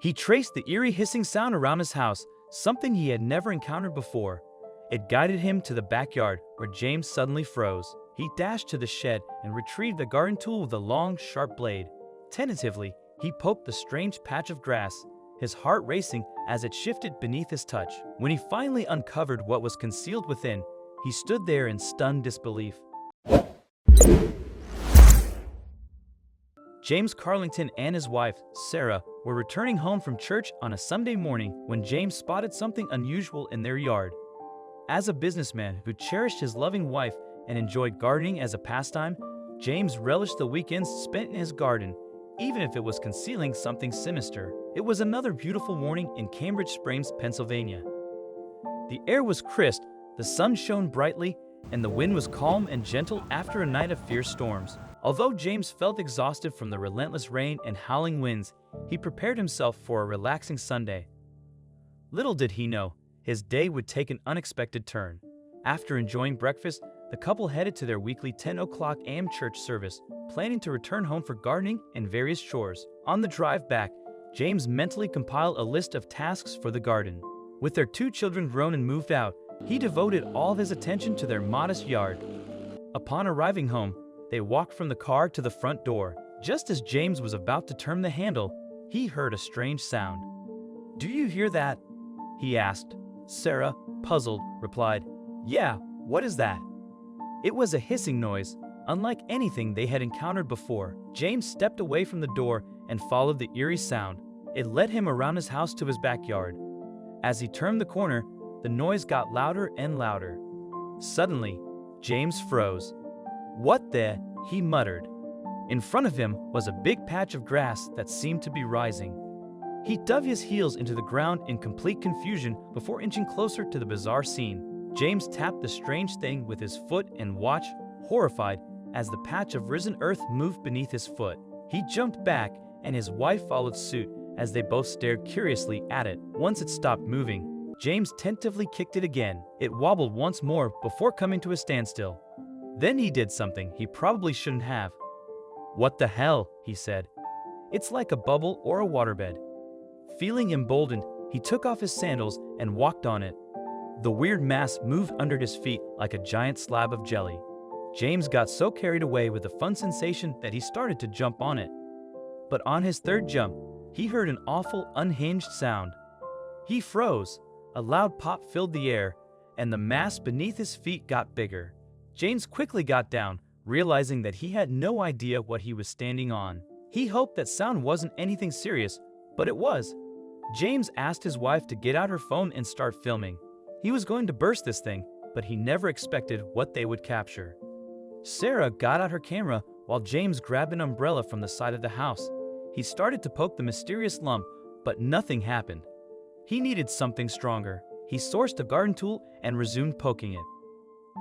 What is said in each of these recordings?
He traced the eerie hissing sound around his house, something he had never encountered before. It guided him to the backyard, where James suddenly froze. He dashed to the shed and retrieved the garden tool with a long, sharp blade. Tentatively, he poked the strange patch of grass, his heart racing as it shifted beneath his touch. When he finally uncovered what was concealed within, he stood there in stunned disbelief. James Carlington and his wife, Sarah, were returning home from church on a Sunday morning when James spotted something unusual in their yard. As a businessman who cherished his loving wife and enjoyed gardening as a pastime, James relished the weekends spent in his garden, even if it was concealing something sinister. It was another beautiful morning in Cambridge Springs, Pennsylvania. The air was crisp, the sun shone brightly, and the wind was calm and gentle after a night of fierce storms. Although James felt exhausted from the relentless rain and howling winds, he prepared himself for a relaxing Sunday. Little did he know, his day would take an unexpected turn. After enjoying breakfast, the couple headed to their weekly 10 o'clock a.m. church service, planning to return home for gardening and various chores. On the drive back, James mentally compiled a list of tasks for the garden. With their 2 children grown and moved out, he devoted all of his attention to their modest yard. Upon arriving home, they walked from the car to the front door. Just as James was about to turn the handle, he heard a strange sound. "Do you hear that?" he asked. Sarah, puzzled, replied, "Yeah, what is that?" It was a hissing noise, unlike anything they had encountered before. James stepped away from the door and followed the eerie sound. It led him around his house to his backyard. As he turned the corner, the noise got louder and louder. Suddenly, James froze. "What the?" he muttered. In front of him was a big patch of grass that seemed to be rising. He dug his heels into the ground in complete confusion before inching closer to the bizarre scene. James tapped the strange thing with his foot and watched, horrified, as the patch of risen earth moved beneath his foot. He jumped back, and his wife followed suit as they both stared curiously at it. Once it stopped moving, James tentatively kicked it again. It wobbled once more before coming to a standstill. Then he did something he probably shouldn't have. "What the hell?" he said. "It's like a bubble or a waterbed." Feeling emboldened, he took off his sandals and walked on it. The weird mass moved under his feet like a giant slab of jelly. James got so carried away with the fun sensation that he started to jump on it. But on his third jump, he heard an awful, unhinged sound. He froze. A loud pop filled the air, and the mass beneath his feet got bigger. James quickly got down, realizing that he had no idea what he was standing on. He hoped that sound wasn't anything serious, but it was. James asked his wife to get out her phone and start filming. He was going to burst this thing, but he never expected what they would capture. Sarah got out her camera while James grabbed an umbrella from the side of the house. He started to poke the mysterious lump, but nothing happened. He needed something stronger. He sourced a garden tool and resumed poking it.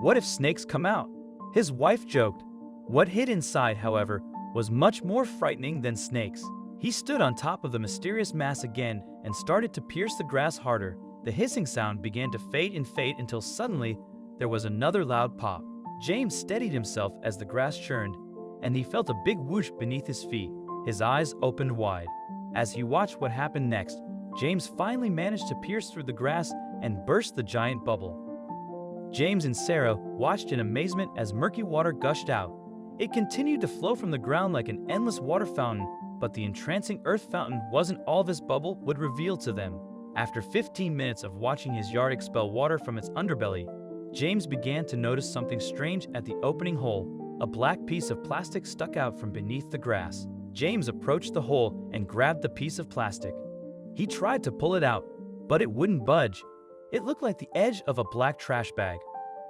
What if snakes come out? His wife joked. What hid inside, however, was much more frightening than snakes. He stood on top of the mysterious mass again and started to pierce the grass harder. The hissing sound began to fade and fade until suddenly there was another loud pop. James steadied himself as the grass churned, and he felt a big whoosh beneath his feet. His eyes opened wide. As he watched what happened next, James finally managed to pierce through the grass and burst the giant bubble. James and Sarah watched in amazement as murky water gushed out. It continued to flow from the ground like an endless water fountain, but the entrancing earth fountain wasn't all this bubble would reveal to them. After 15 minutes of watching his yard expel water from its underbelly, James began to notice something strange at the opening hole. A black piece of plastic stuck out from beneath the grass. James approached the hole and grabbed the piece of plastic. He tried to pull it out, but it wouldn't budge. It looked like the edge of a black trash bag.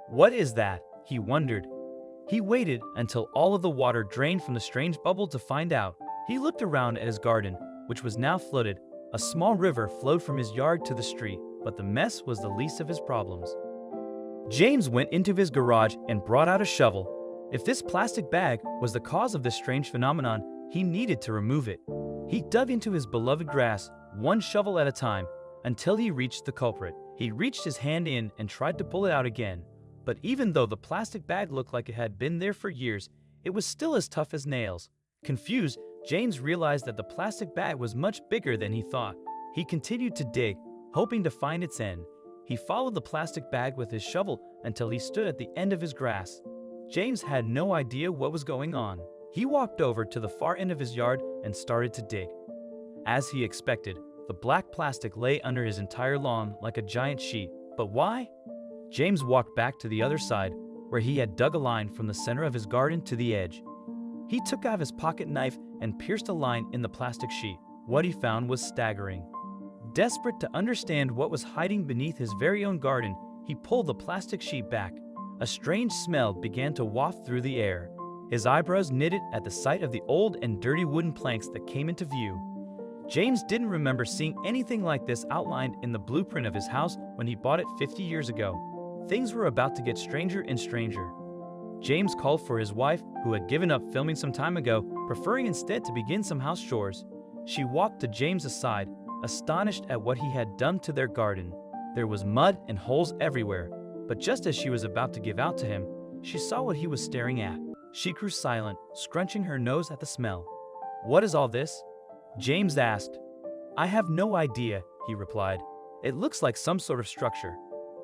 What is that? He wondered. He waited until all of the water drained from the strange bubble to find out. He looked around at his garden, which was now flooded. A small river flowed from his yard to the street, but the mess was the least of his problems. James went into his garage and brought out a shovel. If this plastic bag was the cause of this strange phenomenon, he needed to remove it. He dug into his beloved grass, one shovel at a time, until he reached the culprit. He reached his hand in and tried to pull it out again, but even though the plastic bag looked like it had been there for years, it was still as tough as nails. Confused, James realized that the plastic bag was much bigger than he thought. He continued to dig, hoping to find its end. He followed the plastic bag with his shovel until he stood at the end of his grass. James had no idea what was going on. He walked over to the far end of his yard and started to dig. As he expected, the black plastic lay under his entire lawn like a giant sheet. But why? James walked back to the other side, where he had dug a line from the center of his garden to the edge. He took out his pocket knife and pierced a line in the plastic sheet. What he found was staggering. Desperate to understand what was hiding beneath his very own garden, he pulled the plastic sheet back. A strange smell began to waft through the air. His eyebrows knitted at the sight of the old and dirty wooden planks that came into view. James didn't remember seeing anything like this outlined in the blueprint of his house when he bought it 50 years ago. Things were about to get stranger and stranger. James called for his wife, who had given up filming some time ago, preferring instead to begin some house chores. She walked to James's side, astonished at what he had done to their garden. There was mud and holes everywhere, but just as she was about to give out to him, she saw what he was staring at. She grew silent, scrunching her nose at the smell. "What is all this?" James asked. "I have no idea," he replied. "It looks like some sort of structure."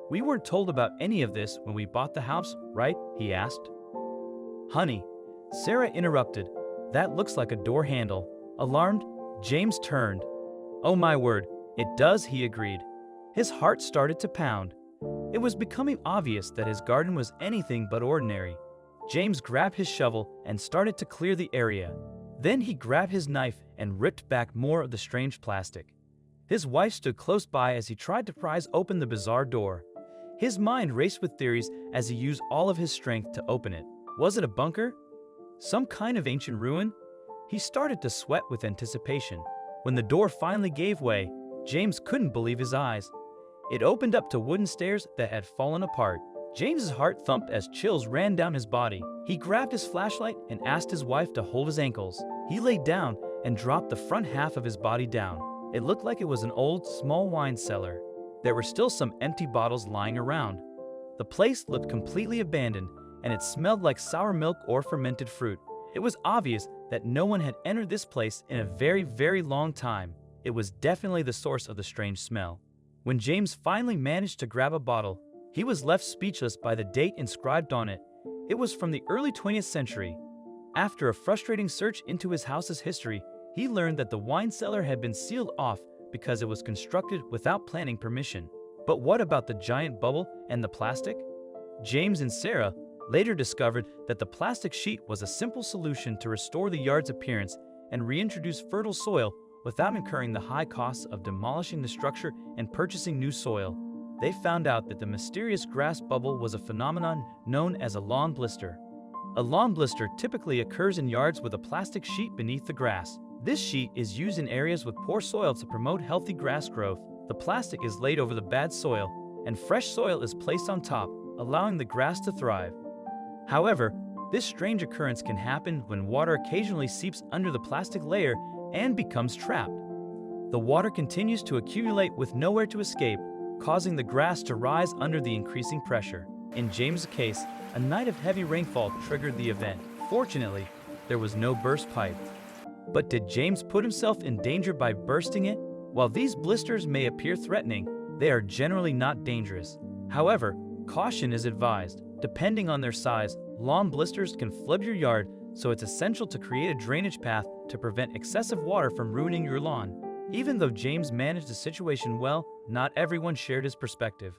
"We weren't told about any of this when we bought the house, right?" he asked. "Honey," Sarah interrupted, "that looks like a door handle." Alarmed, James turned. "Oh my word, it does," he agreed. His heart started to pound. It was becoming obvious that his garden was anything but ordinary. James grabbed his shovel and started to clear the area. Then he grabbed his knife and ripped back more of the strange plastic. His wife stood close by as he tried to prise open the bizarre door. His mind raced with theories as he used all of his strength to open it. Was it a bunker? Some kind of ancient ruin? He started to sweat with anticipation. When the door finally gave way, James couldn't believe his eyes. It opened up to wooden stairs that had fallen apart. James's heart thumped as chills ran down his body. He grabbed his flashlight and asked his wife to hold his ankles. He lay down and dropped the front half of his body down. It looked like it was an old, small wine cellar. There were still some empty bottles lying around. The place looked completely abandoned, and it smelled like sour milk or fermented fruit. It was obvious that no one had entered this place in a very, very long time. It was definitely the source of the strange smell. When James finally managed to grab a bottle, he was left speechless by the date inscribed on it. It was from the early 20th century. After a frustrating search into his house's history, he learned that the wine cellar had been sealed off because it was constructed without planning permission. But what about the giant bubble and the plastic? James and Sarah later discovered that the plastic sheet was a simple solution to restore the yard's appearance and reintroduce fertile soil without incurring the high costs of demolishing the structure and purchasing new soil. They found out that the mysterious grass bubble was a phenomenon known as a lawn blister. A lawn blister typically occurs in yards with a plastic sheet beneath the grass. This sheet is used in areas with poor soil to promote healthy grass growth. The plastic is laid over the bad soil, and fresh soil is placed on top, allowing the grass to thrive. However, this strange occurrence can happen when water occasionally seeps under the plastic layer and becomes trapped. The water continues to accumulate with nowhere to escape, causing the grass to rise under the increasing pressure. In James' case, a night of heavy rainfall triggered the event. Fortunately, there was no burst pipe. But did James put himself in danger by bursting it? While these blisters may appear threatening, they are generally not dangerous. However, caution is advised. Depending on their size, lawn blisters can flood your yard, so it's essential to create a drainage path to prevent excessive water from ruining your lawn. Even though James managed the situation well, not everyone shared his perspective.